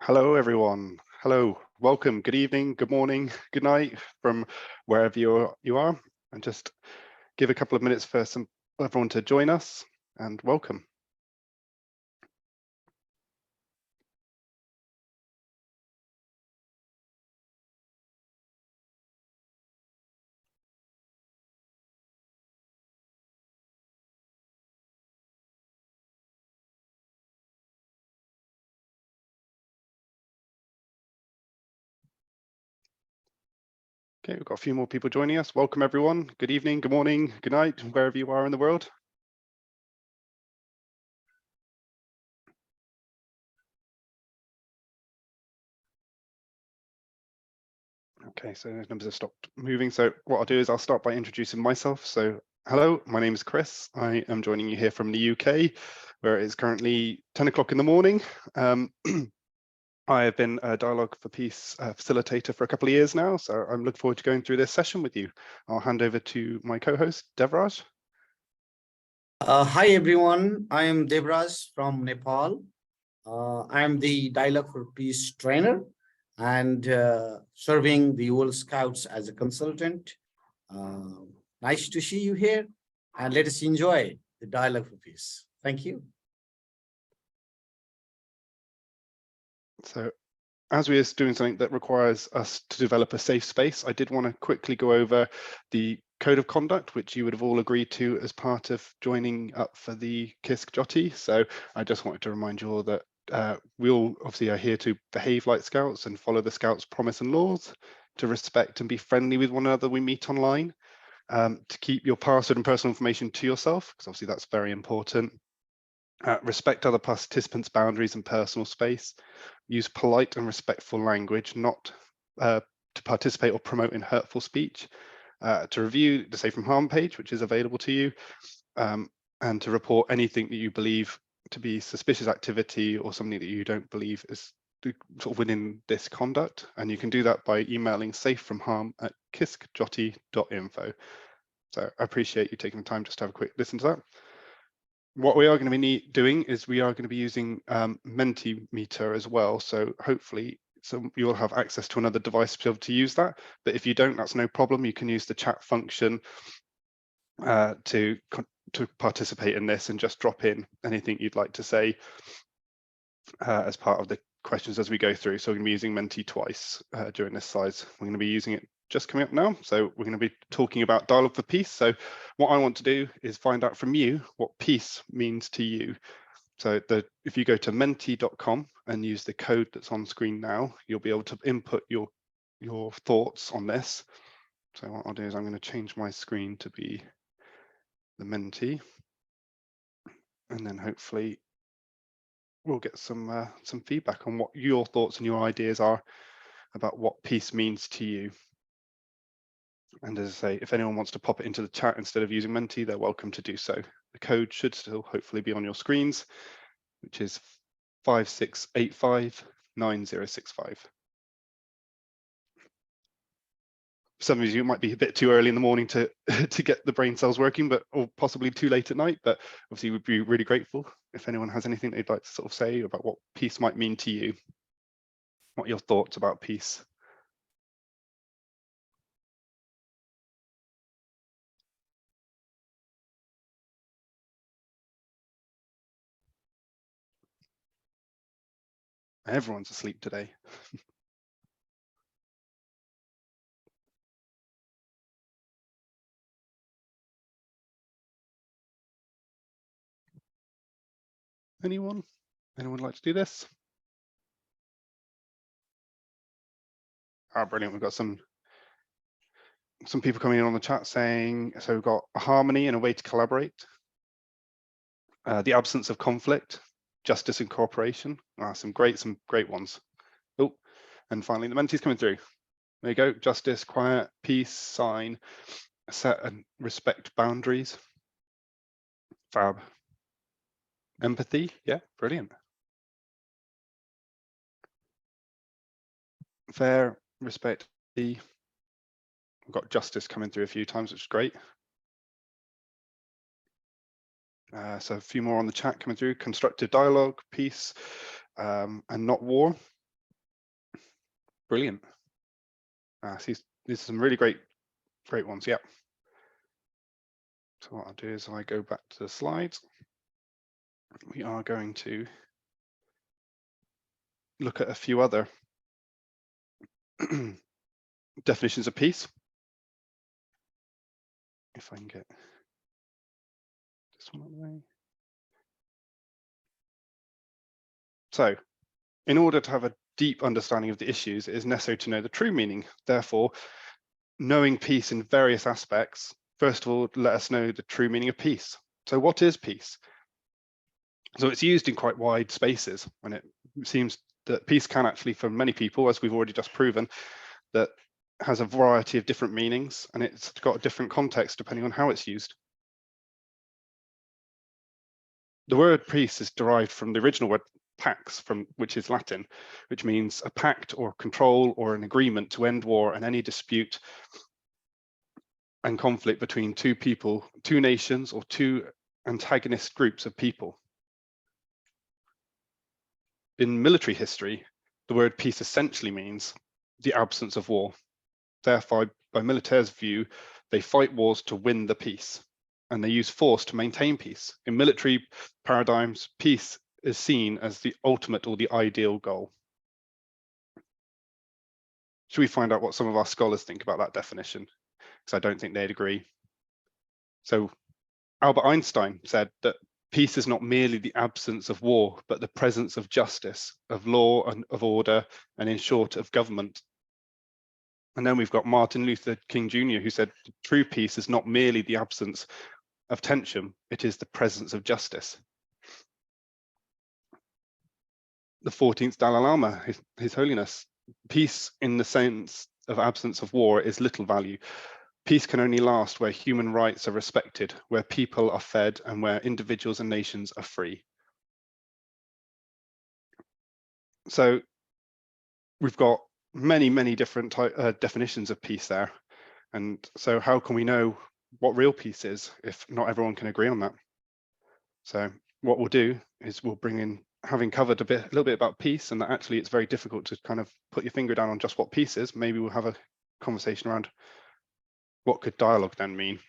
Hello, everyone. Hello, welcome, good evening, good morning, good night from wherever you are. And just give a couple of minutes for everyone to join us and welcome. Okay, we've got a few more people joining us. Welcome, everyone. Good evening, good morning, good night, wherever you are in the world. Okay, so numbers have stopped moving. So what I'll do is I'll start by introducing myself. So hello, my name is Chris. I am joining you here from the UK, where it is currently 10 o'clock in the morning. I have been a Dialogue for Peace facilitator for a couple of years now, so I'm looking forward to going through this session with you. I'll hand over to my co-host, Devraj. Hi, everyone. I am Devraj from Nepal. I am the Dialogue for Peace trainer and serving the World Scouts as a consultant. Nice to see you here, and let us enjoy the Dialogue for Peace. Thank you. So as we are doing something that requires us to develop a safe space, I did want to quickly go over the code of conduct, which you would have all agreed to as part of joining up for the KISC JOTI. So I just wanted to remind you all that we all obviously are here to behave like Scouts and follow the Scouts' promise and laws, to respect and be friendly with one another we meet online, to keep your password and personal information to yourself, because obviously that's very important. Respect other participants' boundaries and personal space. Use polite and respectful language, not to participate or promote in hurtful speech. To review the Safe from Harm page, which is available to you, and to report anything that you believe to be suspicious activity or something that you don't believe is sort of within this conduct. And you can do that by emailing safefromharm@kiscjoti.info. So I appreciate you taking the time just to have a quick listen to that. What we are going to be doing is we are going to be using Mentimeter as well. So hopefully you'll have access to another device to be able to use that. But if you don't, that's no problem. You can use the chat function to participate in this and just drop in anything you'd like to say as part of the questions as we go through. So we're going to be using Menti twice during this slide. We're going to be using it just coming up now. So we're going to be talking about Dialogue for Peace. So what I want to do is find out from you what peace means to you. So if you go to menti.com and use the code that's on screen now, you'll be able to input your thoughts on this. So what I'll do is I'm going to change my screen to be the Menti, and then hopefully we'll get some feedback on what your thoughts and your ideas are about what peace means to you. And as I say, if anyone wants to pop it into the chat instead of using Menti, they're welcome to do so. The code should still hopefully be on your screens, which is 56859065. Some of you might be a bit too early in the morning to get the brain cells working, or possibly too late at night. But obviously, we'd be really grateful if anyone has anything they'd like to sort of say about what peace might mean to you. What are your thoughts about peace? Everyone's asleep today. Anyone like to do this? Brilliant. We've got some people coming in on the chat saying, so we've got a harmony and a way to collaborate, the absence of conflict, justice and cooperation. Some great ones. Oh, and finally the Menti's coming through. There you go. Justice, quiet, peace, sign, set and respect boundaries. Fab. Empathy. Yeah, brilliant. Fair, respect. We've got justice coming through a few times, which is great. So a few more on the chat coming through. Constructive dialogue, peace, and not war. Brilliant. See, these are some really great ones. Yeah. So what I'll do is I go back to the slides. We are going to look at a few other definitions of peace. If I can get this one out of the way. So, in order to have a deep understanding of the issues, it is necessary to know the true meaning. Therefore, knowing peace in various aspects, first of all, let us know the true meaning of peace. So what is peace? So it's used in quite wide spaces, and it seems that peace can actually, for many people, as we've already just proven, that has a variety of different meanings, and it's got a different context depending on how it's used. The word peace is derived from the original word pax, which is Latin, which means a pact or control or an agreement to end war and any dispute and conflict between two people, two nations, or two antagonist groups of people. In military history, the word peace essentially means the absence of war. Therefore, by militaires' view, they fight wars to win the peace, and they use force to maintain peace. In military paradigms, peace is seen as the ultimate or the ideal goal. Should we find out what some of our scholars think about that definition? Because I don't think they'd agree. So Albert Einstein said that peace is not merely the absence of war, but the presence of justice, of law and of order, and in short, of government. And then we've got Martin Luther King Jr., who said true peace is not merely the absence of tension, it is the presence of justice. The 14th Dalai Lama, His Holiness, peace in the sense of absence of war is little value. Peace can only last where human rights are respected, where people are fed, and where individuals and nations are free. So we've got many different definitions of peace there. And so how can we know what real peace is if not everyone can agree on that? So what we'll do is we'll bring in, having covered a little bit about peace, and that actually it's very difficult to kind of put your finger down on just what peace is. Maybe we'll have a conversation around what could dialogue then mean.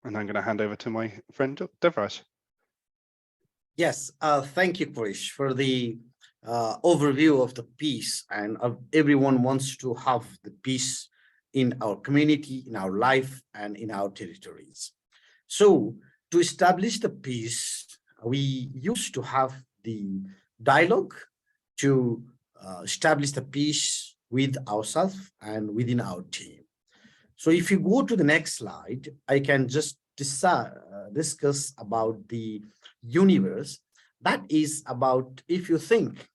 And I'm going to hand over to my friend Devraj. Yes, thank you, Krish, for the overview of the peace. And everyone wants to have the peace in our community, in our life, and in our territories. So to establish the peace, we used to have the dialogue to establish the peace with ourselves and within our team. So if you go to the next slide, I can just discuss about the universe. That is about, if you think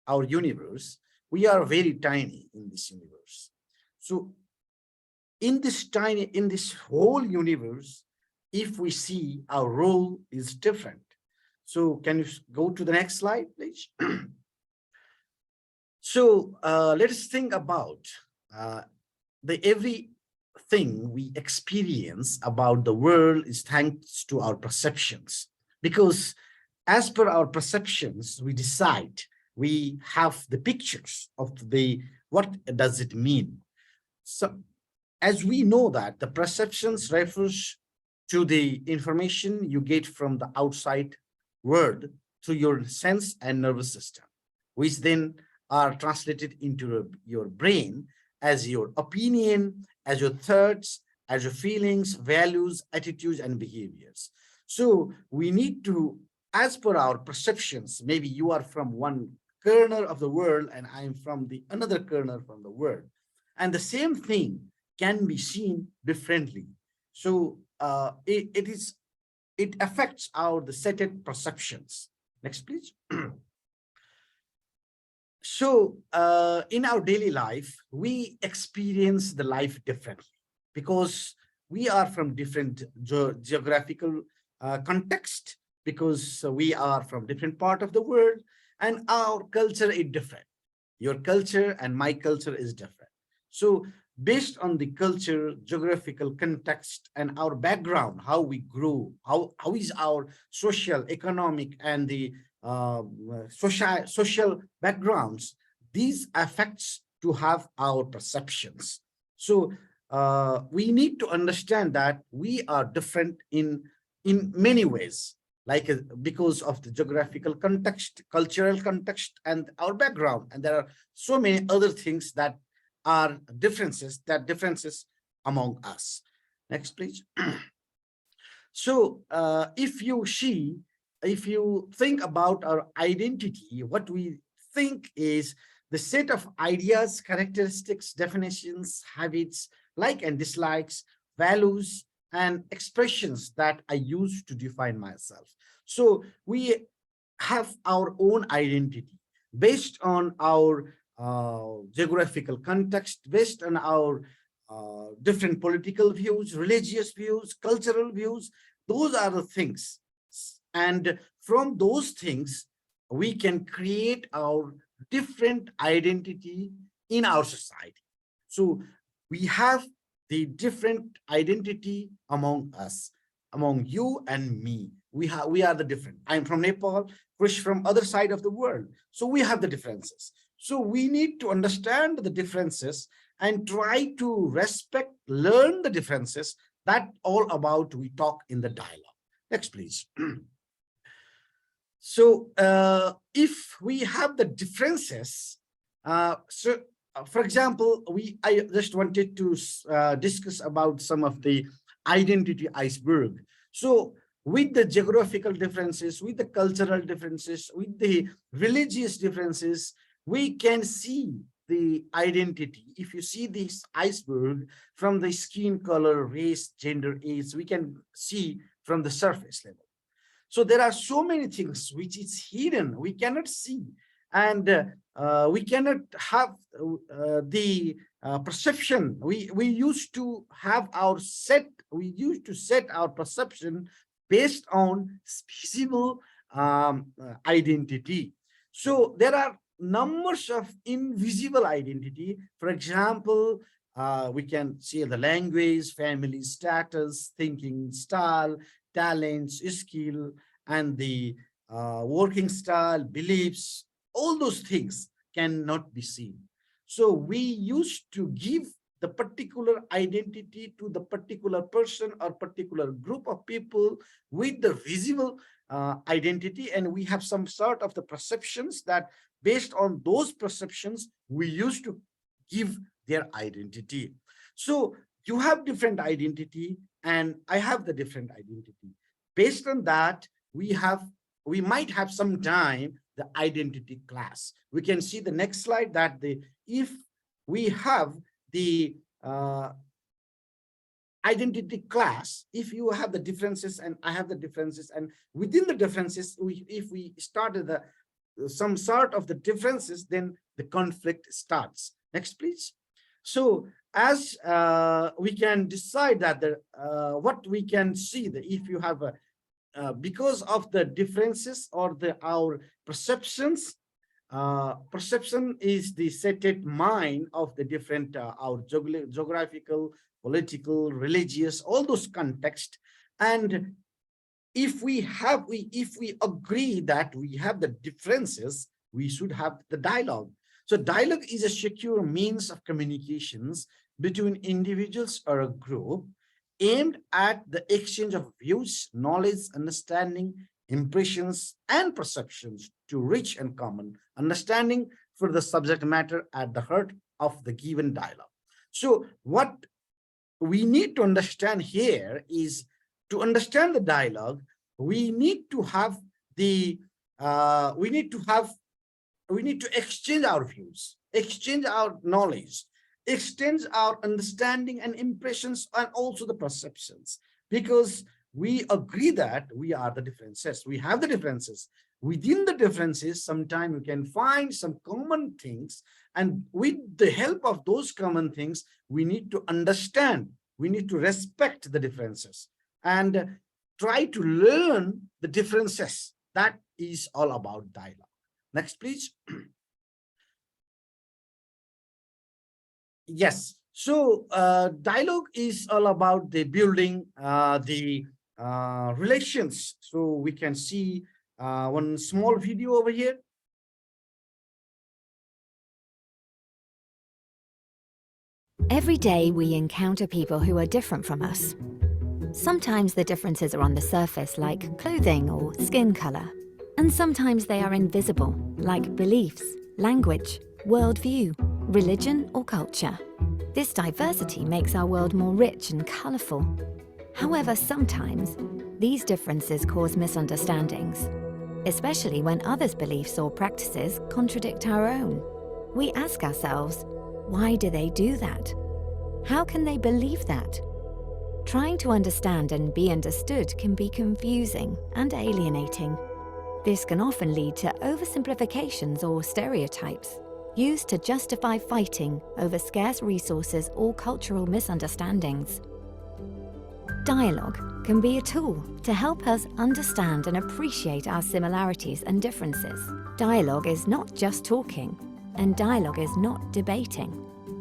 our universe, we are very tiny in this universe. So in this whole universe, if we see our role is different. So can you go to the next slide, please? So let us think about everything we experience about the world is thanks to our perceptions, because as per our perceptions, we decide, we have the pictures of what does it mean. So as we know that the perceptions refers to the information you get from the outside world through your sense and nervous system, which then are translated into your brain as your opinion, as your thoughts, as your feelings, values, attitudes, and behaviors. So we need to, as per our perceptions, maybe you are from one corner of the world and I am from the another corner from the world, and the same thing can be seen differently. So it affects the setted perceptions. Next, please. So in our daily life, we experience the life differently because we are from different geographical context, because we are from different part of the world, and our culture is different. Your culture and my culture is different. So based on the culture, geographical context, and our background, how we grew, how is our social, economic, and the social backgrounds, these affects to have our perceptions. So we need to understand that we are different in many ways, like because of the geographical context, cultural context, and our background. And there are so many other things that are differences among us. Next, please. So if you think about our identity, what we think is the set of ideas, characteristics, definitions, habits, like and dislikes, values, and expressions that I use to define myself. So we have our own identity based on our geographical context, based on our different political views, religious views, cultural views. Those are the things. And from those things, we can create our different identity in our society. So we have the different identity among us, among you and me. We are the different. I'm from Nepal, Krish from other side of the world. So we have the differences. So we need to understand the differences and try to respect, learn the differences. That all about we talk in the dialogue. Next, please. So if we have the differences, for example, I just wanted to discuss about some of the identity iceberg. So with the geographical differences, with the cultural differences, with the religious differences, we can see the identity. If you see this iceberg from the skin color, race, gender, age, we can see from the surface level. So there are so many things which is hidden, we cannot see, and we cannot have the perception. We used to have our set, we used to set our perception based on visible identity. So there are numbers of invisible identity. For example, we can see the language, family status, thinking style, talents, skill, and the working style, beliefs. All those things cannot be seen. So we used to give the particular identity to the particular person or particular group of people with the visible identity, and we have some sort of the perceptions that based on those perceptions we used to give their identity. So you have different identity and I have the different identity. Based on that, we might have some time the identity class. We can see the next slide that if we have the identity class, if you have the differences and I have the differences, and within the differences, if we started some sort of the differences, then the conflict starts. Next, please. So as we can decide that what we can see that if you have a because of the differences or our perceptions, perception is the setted mind of the different our geographical, political, religious, all those contexts. And if we agree that we have the differences, we should have the dialogue. So dialogue is a secure means of communications between individuals or a group aimed at the exchange of views, knowledge, understanding, impressions, and perceptions to reach and common understanding for the subject matter at the heart of the given dialogue. So what we need to understand here is, to understand the dialogue, we need to have the we need to exchange our views, exchange our knowledge, extends our understanding and impressions, and also the perceptions, because we agree that we are the differences. We have the differences. Within the differences, sometimes we can find some common things, and with the help of those common things, we need to understand, we need to respect the differences and try to learn the differences. That is all about dialogue. Next, please. Yes. So dialogue is all about the building the relations. So we can see one small video over here. Every day we encounter people who are different from us. Sometimes the differences are on the surface, like clothing or skin color. And sometimes they are invisible, like beliefs, language, worldview, religion or culture. This diversity makes our world more rich and colorful. However, sometimes these differences cause misunderstandings, especially when others' beliefs or practices contradict our own. We ask ourselves, why do they do that? How can they believe that? Trying to understand and be understood can be confusing and alienating. This can often lead to oversimplifications or stereotypes, used to justify fighting over scarce resources or cultural misunderstandings. Dialogue can be a tool to help us understand and appreciate our similarities and differences. Dialogue is not just talking, and dialogue is not debating.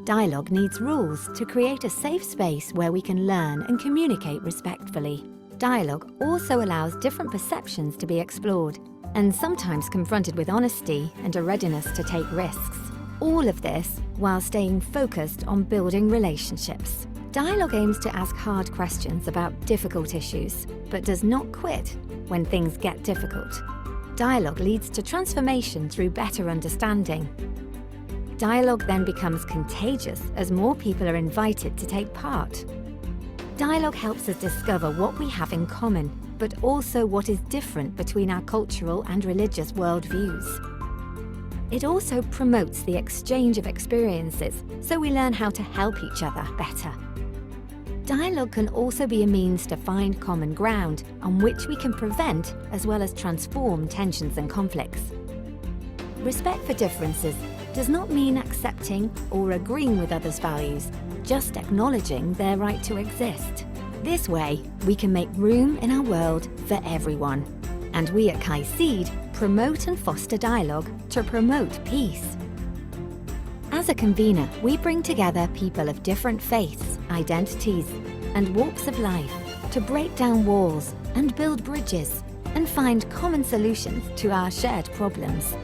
Dialogue needs rules to create a safe space where we can learn and communicate respectfully. Dialogue also allows different perceptions to be explored, and sometimes confronted with honesty and a readiness to take risks. All of this while staying focused on building relationships. Dialogue aims to ask hard questions about difficult issues, but does not quit when things get difficult. Dialogue leads to transformation through better understanding. Dialogue then becomes contagious as more people are invited to take part. Dialogue helps us discover what we have in common, but also what is different between our cultural and religious worldviews. It also promotes the exchange of experiences, so we learn how to help each other better. Dialogue can also be a means to find common ground on which we can prevent as well as transform tensions and conflicts. Respect for differences does not mean accepting or agreeing with others' values, just acknowledging their right to exist. This way, we can make room in our world for everyone. And we at KISC promote and foster dialogue to promote peace. As a convener, we bring together people of different faiths, identities, and walks of life to break down walls and build bridges and find common solutions to our shared problems.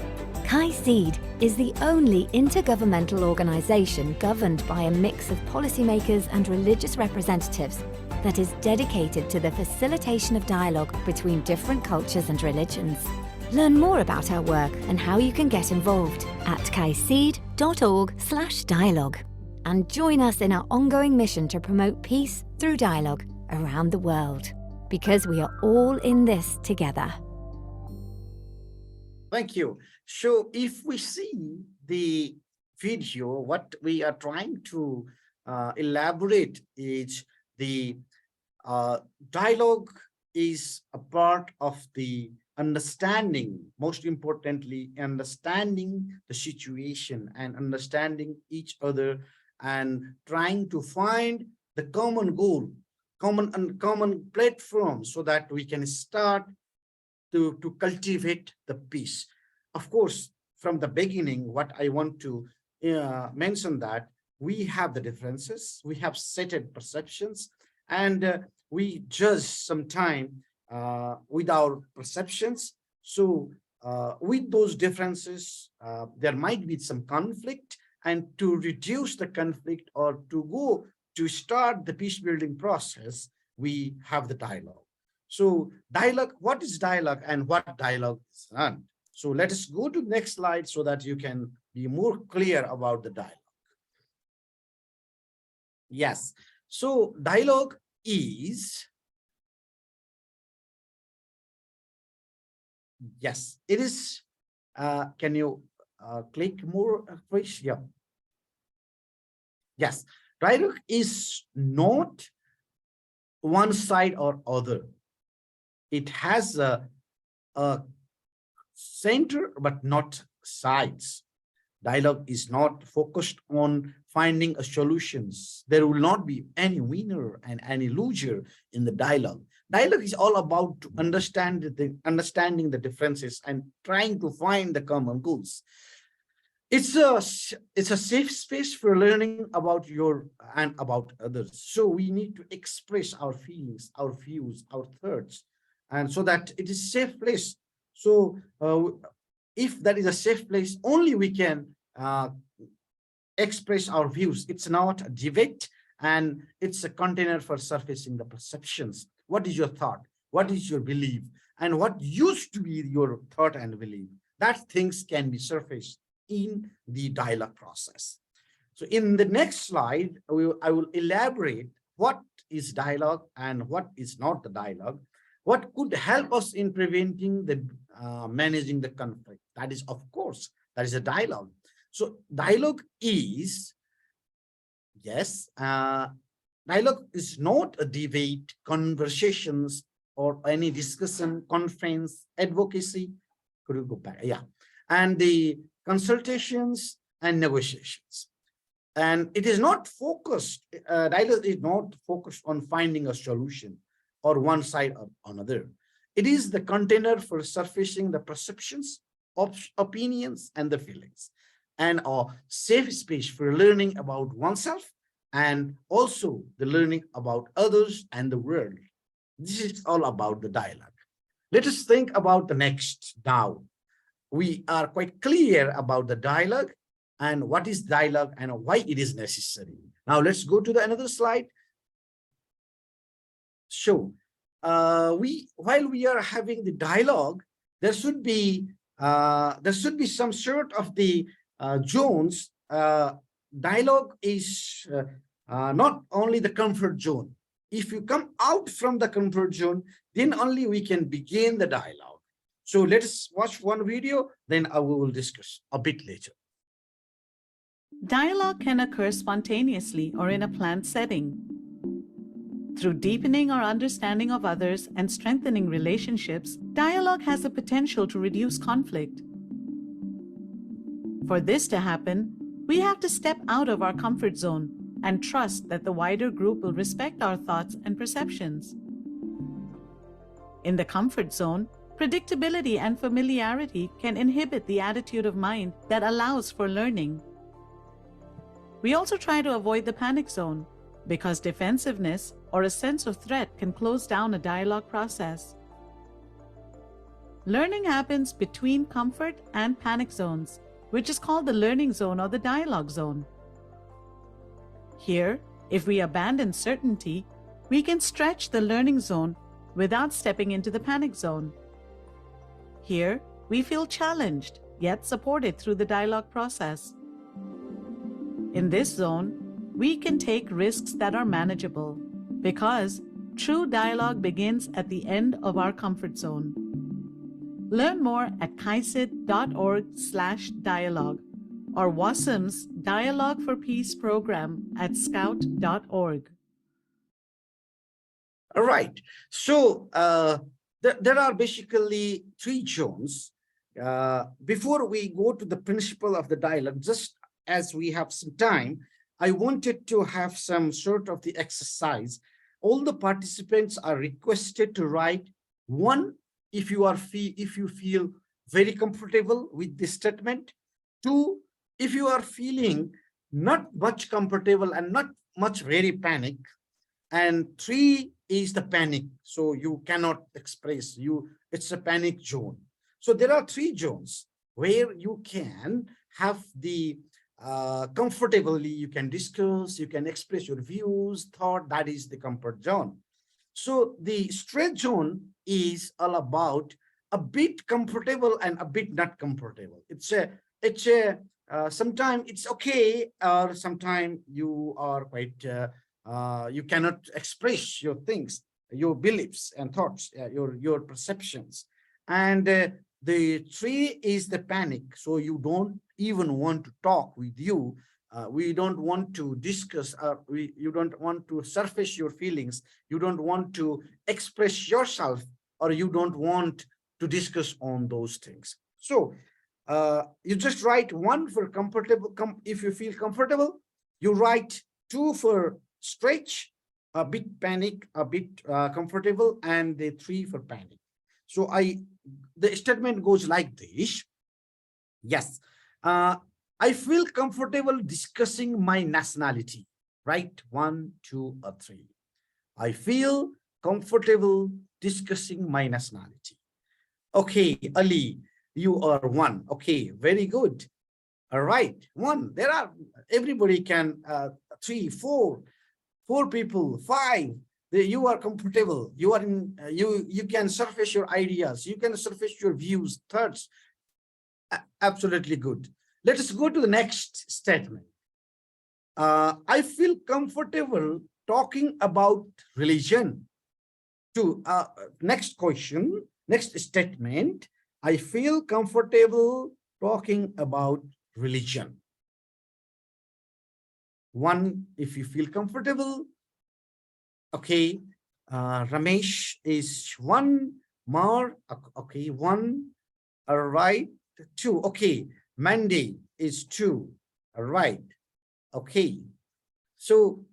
KISC is the only intergovernmental organisation governed by a mix of policymakers and religious representatives that is dedicated to the facilitation of dialogue between different cultures and religions. Learn more about our work and how you can get involved at kisc.org/dialogue and join us in our ongoing mission to promote peace through dialogue around the world, because we are all in this together. Thank you. So if we see the video, what we are trying to elaborate is the dialogue is a part of the understanding, most importantly, understanding the situation and understanding each other and trying to find the common goal, common platform, so that we can start to cultivate the peace. Of course, from the beginning, what I want to mention that we have the differences, we have set perceptions, and we judge sometime with our perceptions. So with those differences, there might be some conflict, and to reduce the conflict or to start the peace building process, we have the dialogue. So dialogue, what is dialogue and what dialogue is done? So let us go to the next slide so that you can be more clear about the dialogue. Yes, so dialogue is, yes, it is, can you click more, please? Yeah. Yes, dialogue is not one side or other. It has a center, but not sides. Dialogue is not focused on finding solutions. There will not be any winner and any loser in the dialogue. Dialogue is all about understanding the differences and trying to find the common goals. It's a safe space for learning about your and about others. So we need to express our feelings, our views, our thoughts, and so that it is a safe place. So if that is a safe place, only we can express our views. It's not a debate, and it's a container for surfacing the perceptions. What is your thought? What is your belief? And what used to be your thought and belief? That things can be surfaced in the dialogue process. So in the next slide, I will elaborate what is dialogue and what is not the dialogue. What could help us in preventing the managing the conflict? That is, of course, that is a dialogue. So dialogue is, yes, dialogue is not a debate, conversations, or any discussion, conference, advocacy. Could you go back? Yeah. And the consultations and negotiations. And it is not focused, dialogue is not focused on finding a solution or one side or another. It is the container for surfacing the perceptions, opinions, and the feelings, and a safe space for learning about oneself and also the learning about others and the world. This is all about the dialogue. Let us think about the next now. We are quite clear about the dialogue and what is dialogue and why it is necessary. Now let's go to the another slide. So while we are having the dialogue, there should be some sort of the zones. Dialogue is not only the comfort zone. If you come out from the comfort zone, then only we can begin the dialogue. So let's watch one video, then we will discuss a bit later. Dialogue can occur spontaneously or in a planned setting. Through deepening our understanding of others and strengthening relationships, dialogue has the potential to reduce conflict. For this to happen, we have to step out of our comfort zone and trust that the wider group will respect our thoughts and perceptions. In the comfort zone, predictability and familiarity can inhibit the attitude of mind that allows for learning. We also try to avoid the panic zone, because defensiveness or a sense of threat can close down a dialogue process. Learning happens between comfort and panic zones, which is called the learning zone or the dialogue zone. Here, if we abandon certainty, we can stretch the learning zone without stepping into the panic zone. Here, we feel challenged, yet supported through the dialogue process. In this zone, we can take risks that are manageable, because true dialogue begins at the end of our comfort zone. Learn more at KISC.org/dialogue or WASM's Dialogue for Peace program at scout.org. All right. So there are basically three zones. Before we go to the principle of the dialogue, just as we have some time, I wanted to have some sort of the exercise. All the participants are requested to write one, if you feel very comfortable with this statement. Two, if you are feeling not much comfortable and not much very panic. And three is the panic. So you cannot express, it's a panic zone. So there are three zones where you can have the comfortably, you can discuss, you can express your views, thought. That is the comfort zone. So the stress zone is all about a bit comfortable and a bit not comfortable. Sometimes it's okay, or sometimes you are quite you cannot express your things, your beliefs and thoughts, your perceptions. And the three is the panic. So you don't even want to talk with you. We don't want to discuss, you don't want to surface your feelings. You don't want to express yourself, or you don't want to discuss on those things. So you just write one for comfortable. If you feel comfortable, you write two for stretch, a bit panic, a bit comfortable, and the three for panic. So the statement goes like this. Yes. I feel comfortable discussing my nationality. Write 1, 2, or 3. I feel comfortable discussing my nationality. Okay, Ali, you are 1. Okay, very good. All right, one, there are, everybody can, 3, 4 people, 5, you are comfortable, you are in, you can surface your ideas, you can surface your views, thoughts. Absolutely good. Let us go to the next statement. I feel comfortable talking about religion. To next question, next statement. I feel comfortable talking about religion. One, if you feel comfortable. Okay, Ramesh is 1 more. Okay, 1. All right, 2. Okay, Mandy is 2. All right. Okay, so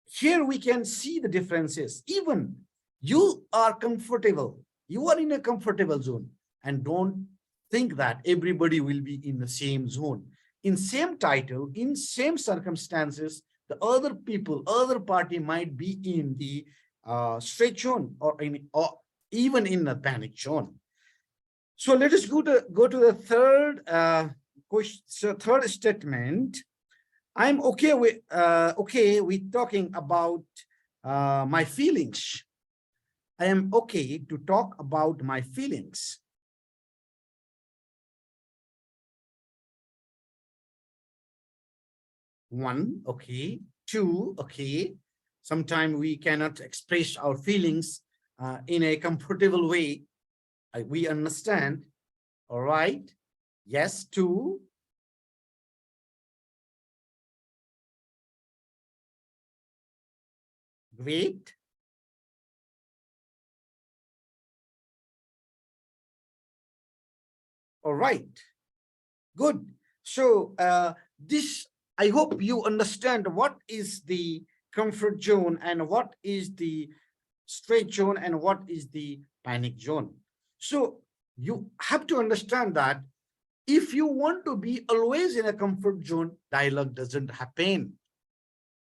here we can see the differences. Even you are comfortable, you are in a comfortable zone, and don't think that everybody will be in the same zone. In same title, in same circumstances, the other people, other party might be in the straight zone, or even in the panic zone. So let us go to the third question. So third statement. I'm okay with talking about my feelings. I am okay to talk about my feelings. One, okay. 2, okay. Sometimes we cannot express our feelings in a comfortable way. We understand. All right. Yes, 2. Great. All right. Good. So this, I hope you understand what is the comfort zone and what is the straight zone and what is the panic zone. So you have to understand that if you want to be always in a comfort zone, dialogue doesn't happen.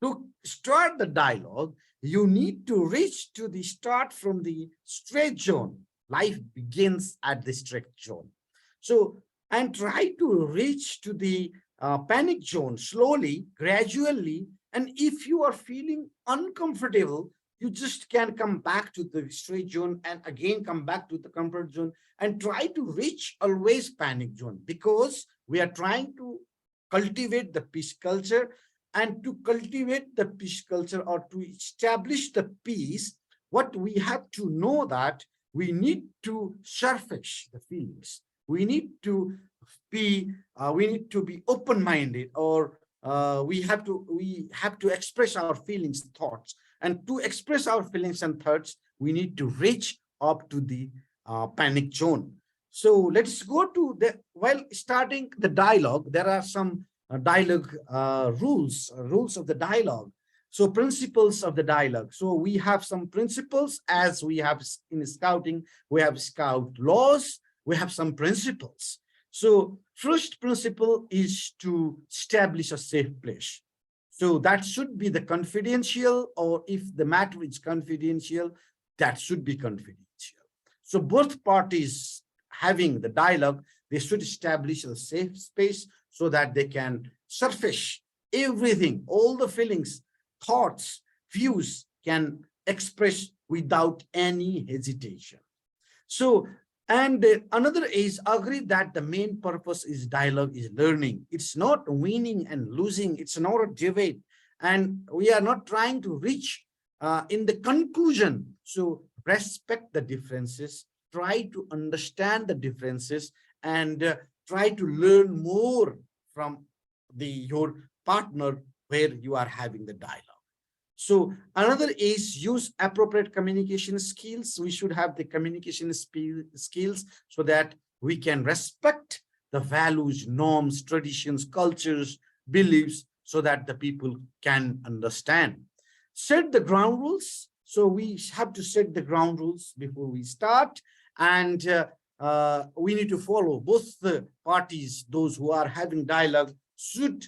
To start the dialogue, you need to reach to the start from the straight zone. Life begins at the straight zone. So, and try to reach to the panic zone slowly, gradually. And if you are feeling uncomfortable, you just can come back to the straight zone and again come back to the comfort zone and try to reach always panic zone, because we are trying to cultivate the peace culture. And to cultivate the peace culture, or to establish the peace, what we have to know that we need to surface the feelings. We need to be open-minded, or we have to express our feelings, thoughts. And to express our feelings and thoughts, we need to reach up to the panic zone. So let's go to the, while starting the dialogue, there are some dialogue rules of the dialogue. So principles of the dialogue. So we have some principles, as we have in scouting, we have scout laws, we have some principles. So first principle is to establish a safe place. So that should be the confidential, or if the matter is confidential, that should be confidential. So both parties having the dialogue, they should establish a safe space so that they can surface everything, all the feelings, thoughts, views can express without any hesitation. So, and another is agree that the main purpose is dialogue is learning. It's not winning and losing. It's not a debate. And we are not trying to reach in the conclusion. So respect the differences, try to understand the differences, and try to learn more from your partner where you are having the dialogue. So another is use appropriate communication skills. We should have the communication skills so that we can respect the values, norms, traditions, cultures, beliefs, so that the people can understand. Set the ground rules. So we have to set the ground rules before we start, and we need to follow both the parties. Those who are having dialogue should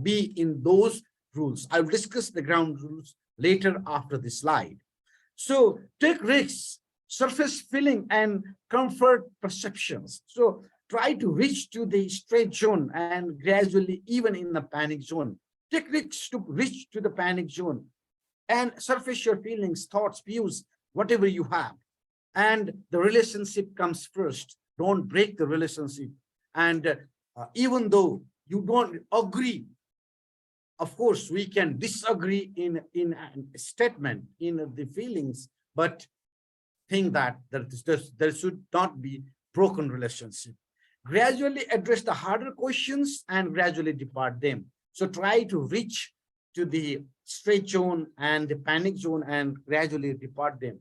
be in those rules. I'll discuss the ground rules later after this slide. So take risks, surface feeling, and comfort perceptions. So try to reach to the straight zone and gradually even in the panic zone. Take risks to reach to the panic zone and surface your feelings, thoughts, views, whatever you have. And the relationship comes first. Don't break the relationship. And even though you don't agree, of course, we can disagree in a statement, in the feelings, but think that there should not be broken relationship. Gradually address the harder questions and gradually depart them. So try to reach to the straight zone and the panic zone and gradually depart them.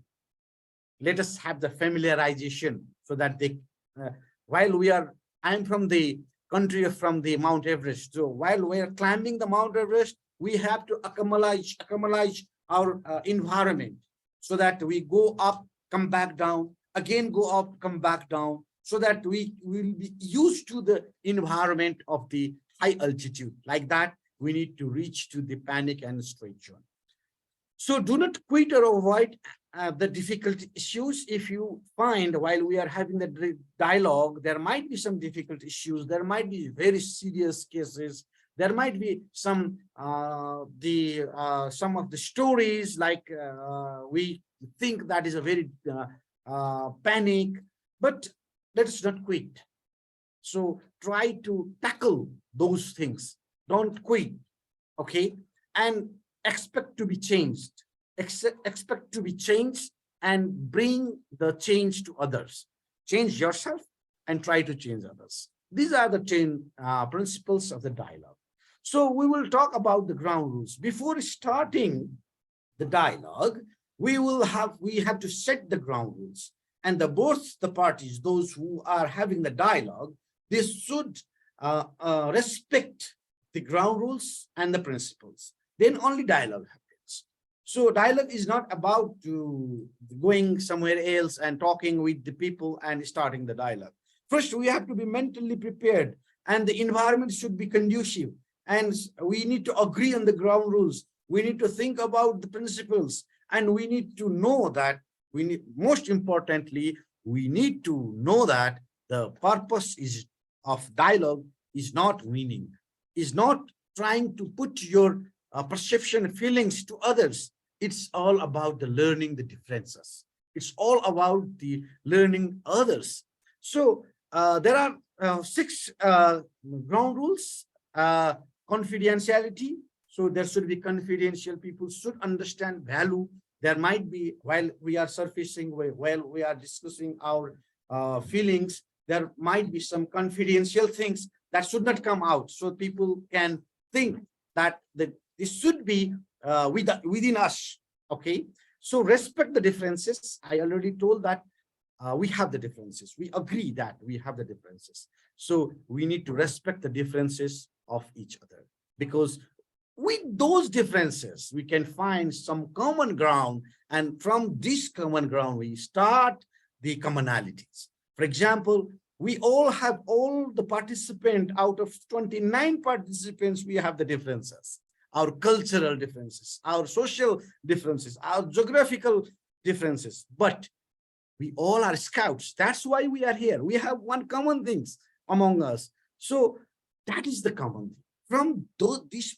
Let us have the familiarization so that they, I'm from the country from the Mount Everest. So while we are climbing the Mount Everest, we have to accumulate our environment so that we go up, come back down, again go up, come back down, so that we will be used to the environment of the high altitude. Like that, we need to reach to the panic and straight zone. So do not quit or avoid the difficult issues. If you find while we are having the dialogue, there might be some difficult issues, there might be very serious cases, there might be some of the stories like we think that is a very panic, but let us not quit. So try to tackle those things. Don't quit, okay? And expect to be changed. Expect to be changed and bring the change to others. Change yourself and try to change others. These are the 10 principles of the dialogue. So we will talk about the ground rules. Before starting the dialogue, we have to set the ground rules. And both the parties, those who are having the dialogue, they should respect the ground rules and the principles. Then only dialogue happens. So dialogue is not about going somewhere else and talking with the people and starting the dialogue. First, we have to be mentally prepared and the environment should be conducive. And we need to agree on the ground rules. We need to think about the principles and we need to know that most importantly, we need to know that the purpose of dialogue is not winning, is not trying to put your perception and feelings to others. It's all about the learning the differences. It's all about the learning others. So there are 6 ground rules. Confidentiality. So there should be confidential. People should understand value. There might be, while we are surfacing, while we are discussing our feelings, there might be some confidential things that should not come out. So people can think that this should be within us. Okay. So respect the differences. I already told that we have the differences. We agree that we have the differences. So we need to respect the differences of each other, because with those differences, we can find some common ground. And from this common ground, we start the commonalities. For example, we all have all the participants out of 29 participants, we have the differences, our cultural differences, our social differences, our geographical differences, but we all are scouts. That's why we are here. We have one common things among us. So that is the common thing. From this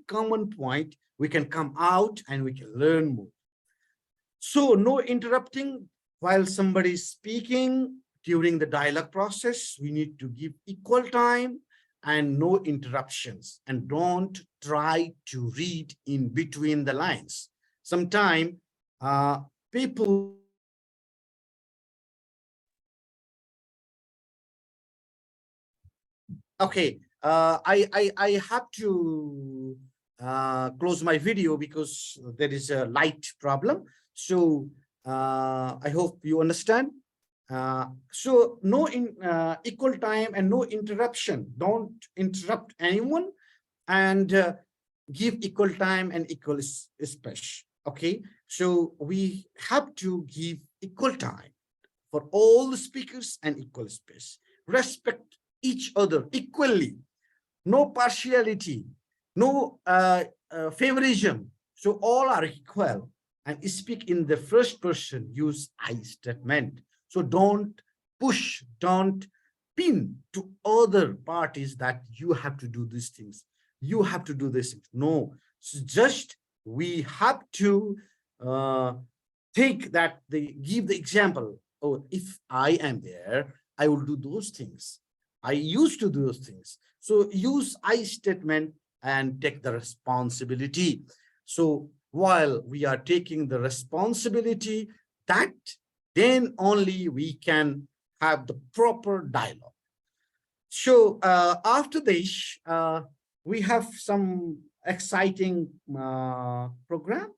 common point, we can come out and we can learn more. So no interrupting while somebody is speaking during the dialogue process. We need to give equal time and no interruptions, and don't try to read in between the lines. Sometimes people okay. I have to close my video because there is a light problem. So I hope you understand. So no equal time and no interruption. Don't interrupt anyone, and give equal time and equal space. Okay. So we have to give equal time for all the speakers and equal space. Respect each other equally. No partiality, no favorism. So all are equal, and speak in the first person, use I statement. So don't push, don't pin to other parties that you have to do these things, you have to do this. No, so just we have to take that, they give the example. Oh, if I am there, I will do those things. I used to do those things. So use I statement and take the responsibility. So while we are taking the responsibility, that then only we can have the proper dialogue. So after this, we have some exciting program,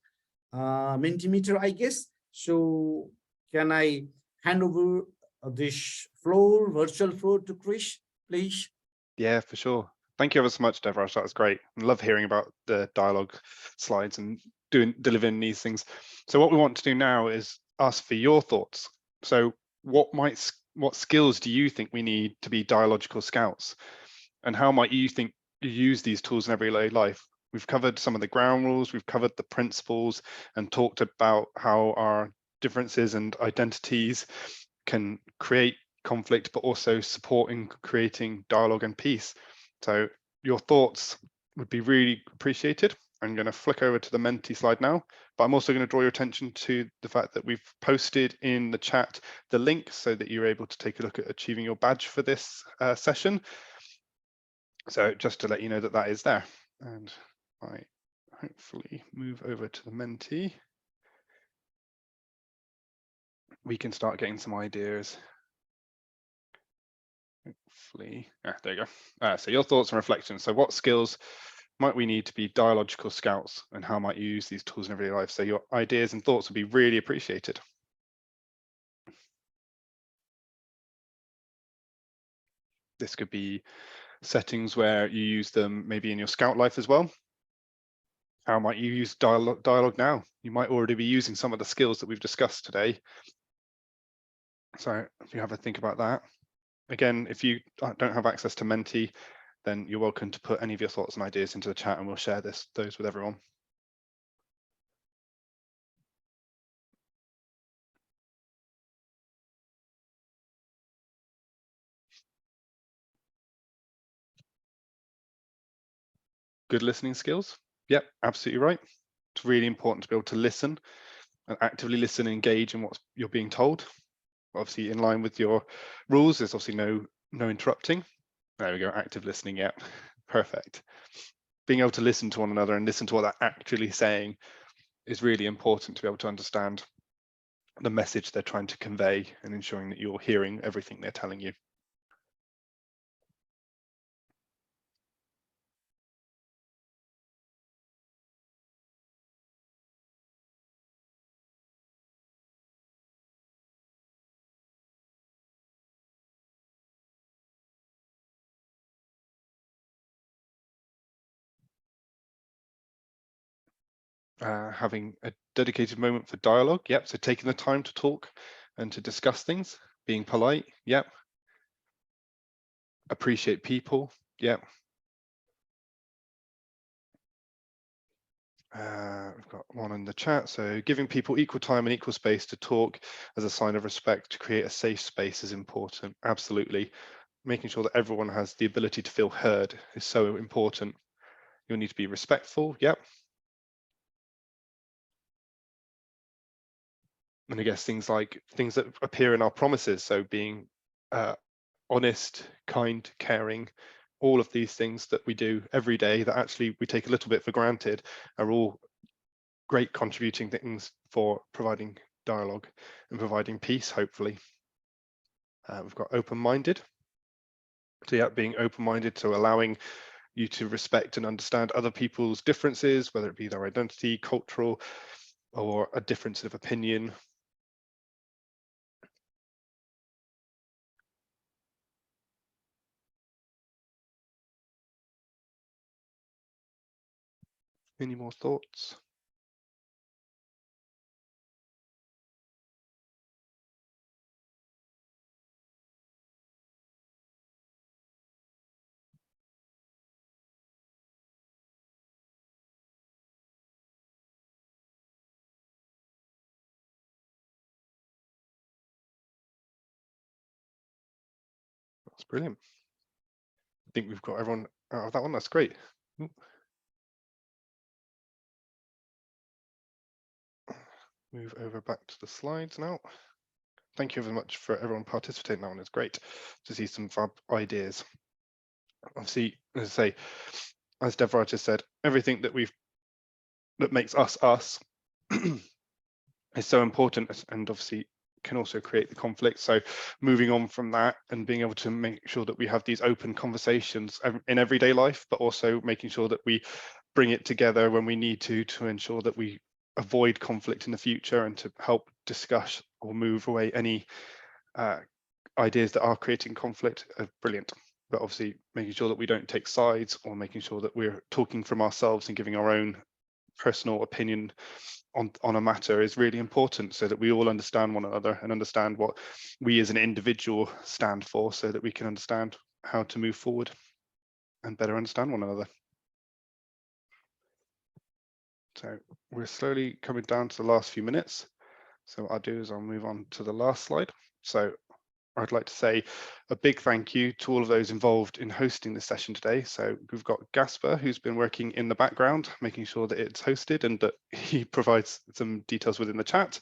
Mentimeter, I guess. So can I hand over this floor, virtual floor to Chris, please? Yeah, for sure. Thank you ever so much, Devraj. That was great. I love hearing about the dialogue slides and delivering these things. So what we want to do now is ask for your thoughts. So what skills do you think we need to be dialogical scouts? And how might you think you use these tools in everyday life? We've covered some of the ground rules, we've covered the principles and talked about how our differences and identities can create conflict, but also support in creating dialogue and peace. So your thoughts would be really appreciated. I'm going to flick over to the Menti slide now, but I'm also going to draw your attention to the fact that we've posted in the chat the link so that you're able to take a look at achieving your badge for this session. So just to let you know that that is there. And I hopefully move over to the Menti, we can start getting some ideas. Hopefully, there you go. So your thoughts and reflections. So what skills might we need to be dialogical scouts, and how might you use these tools in everyday life? So your ideas and thoughts would be really appreciated. This could be settings where you use them maybe in your scout life as well. How might you use dialogue now? You might already be using some of the skills that we've discussed today. So if you have a think about that. Again, if you don't have access to Menti, then you're welcome to put any of your thoughts and ideas into the chat and we'll share those with everyone. Good listening skills. Yep, absolutely right. It's really important to be able to listen and actively listen and engage in what you're being told. Obviously, in line with your rules, there's obviously no interrupting. There we go, active listening, yeah, perfect. Being able to listen to one another and listen to what they're actually saying is really important to be able to understand the message they're trying to convey and ensuring that you're hearing everything they're telling you. Having a dedicated moment for dialogue. Yep. So taking the time to talk and to discuss things, being polite. Yep. Appreciate people. Yep. We've got one in the chat. So giving people equal time and equal space to talk as a sign of respect to create a safe space is important. Absolutely. Making sure that everyone has the ability to feel heard is so important. You'll need to be respectful. Yep. And I guess things that appear in our promises. So being honest, kind, caring, all of these things that we do every day that actually we take a little bit for granted are all great contributing things for providing dialogue and providing peace, hopefully. We've got open-minded. So yeah, being open-minded, so allowing you to respect and understand other people's differences, whether it be their identity, cultural, or a difference of opinion. Any more thoughts? That's Brilliant. I think we've got everyone out of that one. That's great. Ooh. Move over back to the slides now. Thank you very much for everyone participating. That one is great to see some fab ideas. Obviously, as I say, as Devraj just said, everything that makes us us is so important, and obviously can also create the conflict. So moving on from that and being able to make sure that we have these open conversations in everyday life, but also making sure that we bring it together when we need to ensure that we avoid conflict in the future and to help discuss or move away any ideas that are creating conflict are brilliant. But obviously making sure that we don't take sides, or making sure that we're talking from ourselves and giving our own personal opinion on a matter is really important, so that we all understand one another and understand what we as an individual stand for, so that we can understand how to move forward and better understand one another. So we're slowly coming down to the last few minutes. So what I'll do is I'll move on to the last slide. So I'd like to say a big thank you to all of those involved in hosting this session today. So we've got Gasper, who's been working in the background, making sure that it's hosted and that he provides some details within the chat.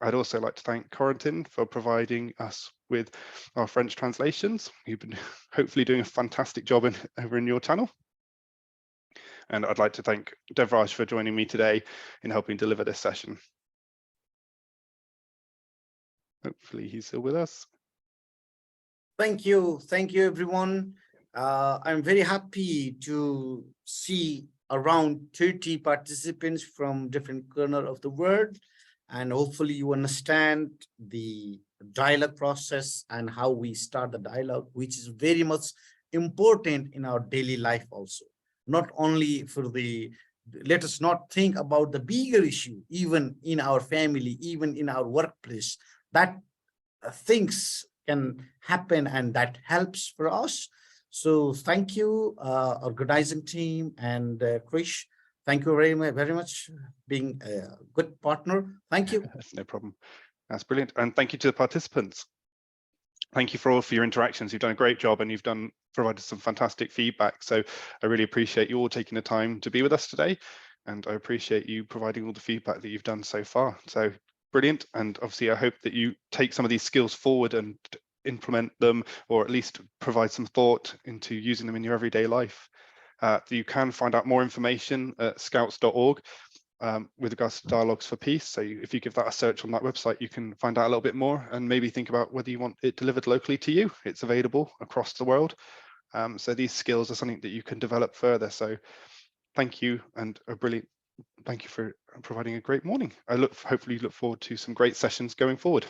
I'd also like to thank Corentin for providing us with our French translations. You've been hopefully doing a fantastic job over in your channel. And I'd like to thank Devraj for joining me today in helping deliver this session. Hopefully he's still with us. Thank you everyone. I'm very happy to see around 30 participants from different corners of the world, and hopefully you understand the dialogue process and how we start the dialogue, which is very much important in our daily life also. Not only for let us not think about the bigger issue, even in our family, even in our workplace, that things can happen and that helps for us. So thank you, organizing team, and Krish, thank you very much being a good partner. Thank you. That's no problem. That's brilliant. And thank you to the participants. Thank you for all for your interactions. You've done a great job, and you've provided some fantastic feedback. So I really appreciate you all taking the time to be with us today. And I appreciate you providing all the feedback that you've done so far. So brilliant. And obviously I hope that you take some of these skills forward and implement them, or at least provide some thought into using them in your everyday life. You can find out more information at scouts.org with regards to Dialogues for Peace. So if you give that a search on that website, you can find out a little bit more and maybe think about whether you want it delivered locally to you. It's available across the world. So these skills are something that you can develop further. So thank you, and a brilliant thank you for providing a great morning. Hopefully look forward to some great sessions going forward.